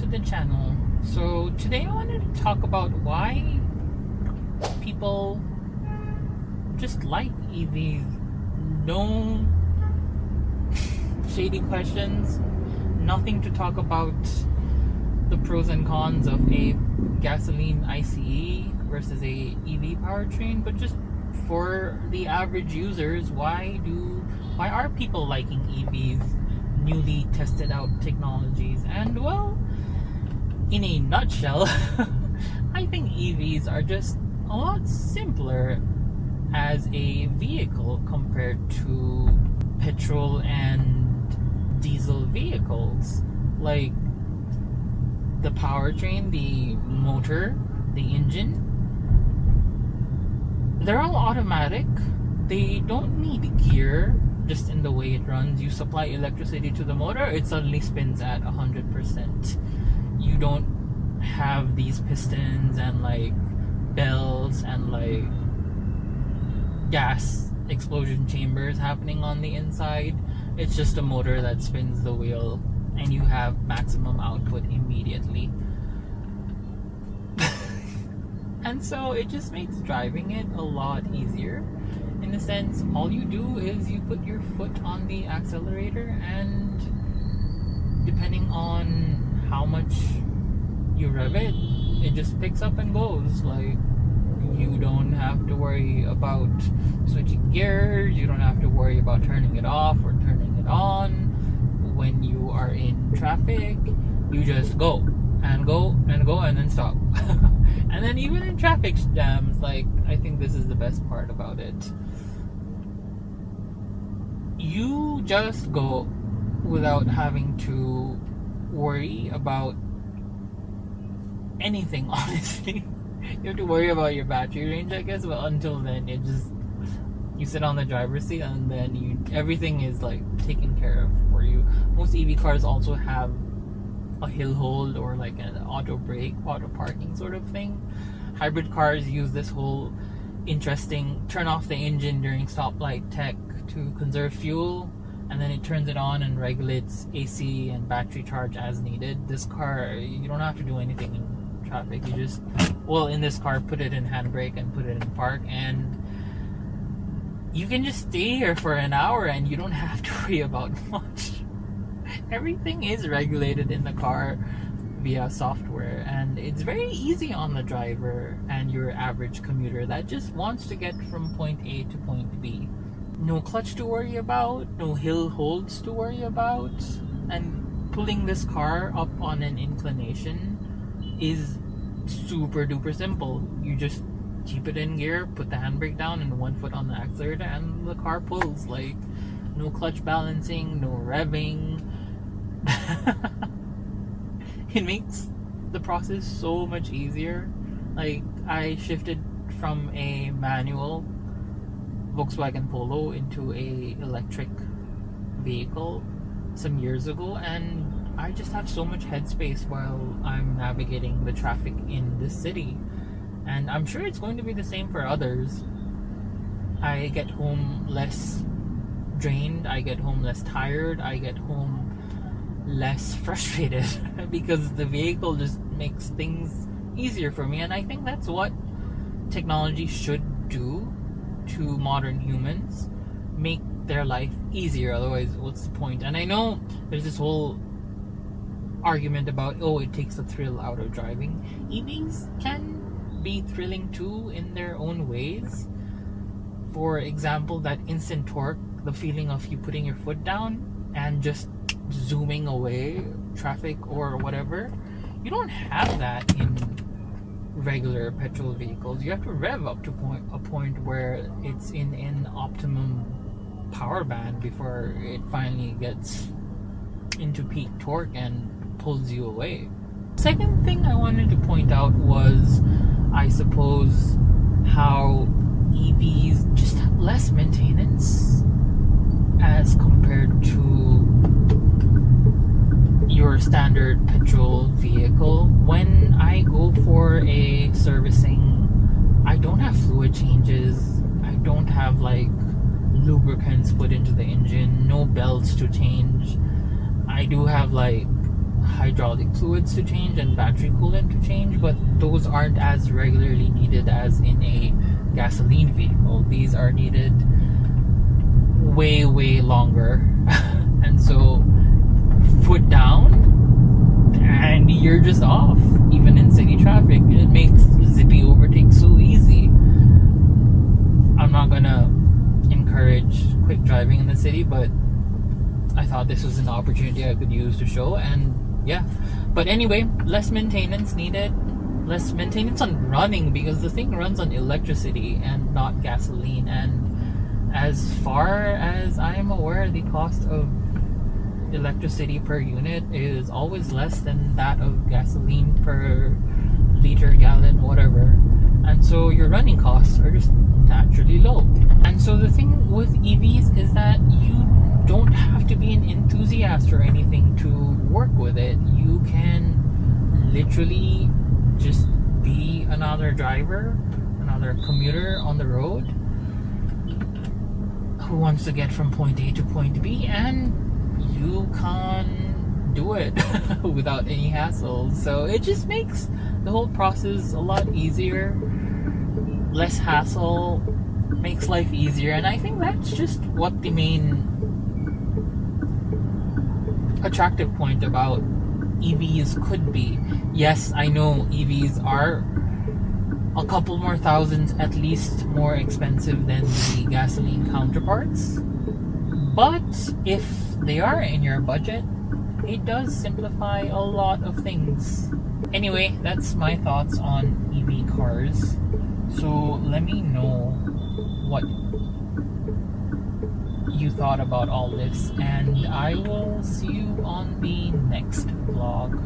the channel. So today I wanted to talk about why people just like EVs. No shady questions, nothing to talk about the pros and cons of a gasoline ICE versus a EV powertrain, but just for the average users, why are people liking EVs, newly tested out technologies? And well, in a nutshell, I think EVs are just a lot simpler as a vehicle compared to petrol and diesel vehicles. Like the powertrain, the motor, the engine, they're all automatic. They don't need gear, just in the way it runs. You supply electricity to the motor, it suddenly spins at 100%. You don't have these pistons and like bells and like gas explosion chambers happening on the inside. It's just a motor that spins the wheel and you have maximum output immediately. And so it just makes driving it a lot easier. In a sense, all you do is you put your foot on the accelerator, and depending on how much you rev it, it just picks up and goes. Like, you don't have to worry about switching gears, you don't have to worry about turning it off or turning it on. When you are in traffic, you just go and go and go and then stop. And then even in traffic jams, like, I think this is the best part about it. You just go without having to worry about anything, honestly. You have to worry about your battery range, I guess, but until then, you sit on the driver's seat and then everything is like taken care of for you. Most EV cars also have a hill hold or like an auto brake, auto parking sort of thing. Hybrid cars use this whole interesting turn off the engine during stoplight tech to conserve fuel, and then it turns it on and regulates AC and battery charge as needed. This car, you don't have to do anything in traffic. You just, well, in this car, put it in handbrake and put it in park, and you can just stay here for an hour and you don't have to worry about much. Everything is regulated in the car via software, and it's very easy on the driver and your average commuter that just wants to get from point A to point B. No clutch to worry about, no hill holds to worry about, and pulling this car up on an inclination is super duper simple. You just keep it in gear, put the handbrake down, and one foot on the accelerator, and the car pulls. Like, no clutch balancing, no revving. It makes the process so much easier. Like, I shifted from a manual Volkswagen Polo into a electric vehicle some years ago, and I just have so much headspace while I'm navigating the traffic in this city. And I'm sure it's going to be the same for others. I get home less drained, I get home less tired, I get home less frustrated because the vehicle just makes things easier for me. And I think that's what technology should do to modern humans, make their life easier. Otherwise, what's the point? And I know there's this whole argument about, oh, it takes the thrill out of driving. EVs can be thrilling too in their own ways. For example, that instant torque, the feeling of you putting your foot down and just zooming away traffic or whatever, you don't have that in regular petrol vehicles. You have to rev up to a point where it's in an optimum power band before it finally gets into peak torque and pulls you away. Second thing I wanted to point out was, I suppose, how EVs just have less maintenance as compared to your standard petrol vehicle. When I go for a servicing, I don't have fluid changes, I don't have like lubricants put into the engine, no belts to change. I do have like hydraulic fluids to change and battery coolant to change, but those aren't as regularly needed as in a gasoline vehicle. These are needed way longer. And so foot down and you're just off. Even in city traffic, it makes zippy overtake so easy. I'm not gonna encourage quick driving in the city, but I thought this was an opportunity I could use to show. And yeah, but anyway, less maintenance needed, less maintenance on running, because the thing runs on electricity and not gasoline. And as far as I am aware, the cost of electricity per unit is always less than that of gasoline per liter, gallon, whatever. And so your running costs are just naturally low. And so the thing with EVs is that you don't have to be an enthusiast or anything to work with it. You can literally just be another driver, another commuter on the road who wants to get from point A to point B, and you can do it without any hassle. So it just makes the whole process a lot easier, less hassle, makes life easier. And I think that's just what the main attractive point about EVs could be. Yes, I know EVs are a couple more thousands at least more expensive than the gasoline counterparts, but if they are in your budget, it does simplify a lot of things. Anyway, that's my thoughts on EV cars. So let me know what you thought about all this, and I will see you on the next vlog.